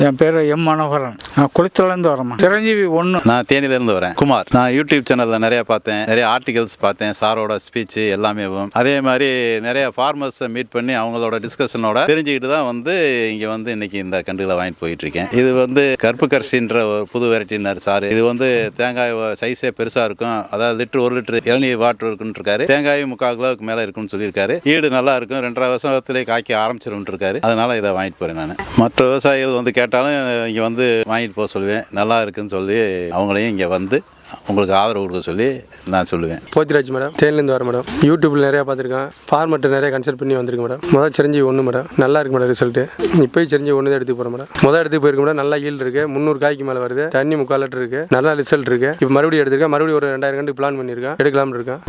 என் பேர் எம் மனோகரன். நான் குளித்தலேருந்து வரேன். சிரஞ்சீவி 1. நான் தேனியிலேருந்து வரேன். குமார். நான் யூடியூப் சேனலில் நிறைய பார்த்தேன், நிறைய ஆர்டிகல்ஸ் பார்த்தேன், சாரோட ஸ்பீச்சு எல்லாமே. அதே மாதிரி நிறைய ஃபார்மர்ஸை மீட் பண்ணி அவங்களோட டிஸ்கஷனோட தெரிஞ்சுக்கிட்டு தான் இங்கே இன்னைக்கு இந்த கன்றுகளை வாங்கிட்டு போயிட்டு இருக்கேன். இது கருப்பு கரிசின்ற ஒரு புது வெரைட்டினார் சார். இது தேங்காய் சைஸே பெருசாக இருக்கும். அதாவது லிட்டர் 1 லிட்டர் இளநீர் வாட்டர் இருக்குன்னு இருக்காரு. தேங்காய் 3/4 கிலோவுக்கு மேலே இருக்குன்னு சொல்லியிருக்காரு. ஈடு நல்லா இருக்கும், 2.5 வருஷத்திலே காய்க்க ஆரம்பிச்சிருன்னு இருக்காரு. அதனால இதை வாங்கிட்டு போறேன். நான் மற்ற விவசாயிகள் கேட்டாலும் இங்கே வாங்கிட்டு போக சொல்லுவேன். நல்லா இருக்குன்னு சொல்லி அவங்களையும் இங்கே உங்களுக்கு ஆதரவு கொடுக்க சொல்லி நான் சொல்லுவேன். போத்திராஜ் மேடம், தேனிலேருந்து வரேன் மேடம். யூடியூப்பில் நிறையா பார்த்துருக்கேன். ஃபார்மர்ட்ட நிறைய கன்சல்ட் பண்ணி வந்திருக்கு மேடம். முதல் சிரஞ்சீவி 1 மேடம், நல்லா இருக்கு மேடம் ரிசல்ட்டு. இப்போயும் சிரஞ்சீவி 1 தான் எடுத்து போகிறேன் மேடம். முதல் எடுத்து போயிருக்க மேடம், நல்லா ஈல்டு இருக்குது. 300 காய்க்கு மேலே வருது. தண்ணி 3/4 லிட்டர் இருக்குது. நல்லா ரிசல்ட் இருக்குது. இப்போ மறுபடியும் எடுத்துருக்கேன். மறுபடியும் ஒரு 2000 கண்டு பிளான் பண்ணியிருக்கேன், எடுக்கலாம்னு இருக்கேன்.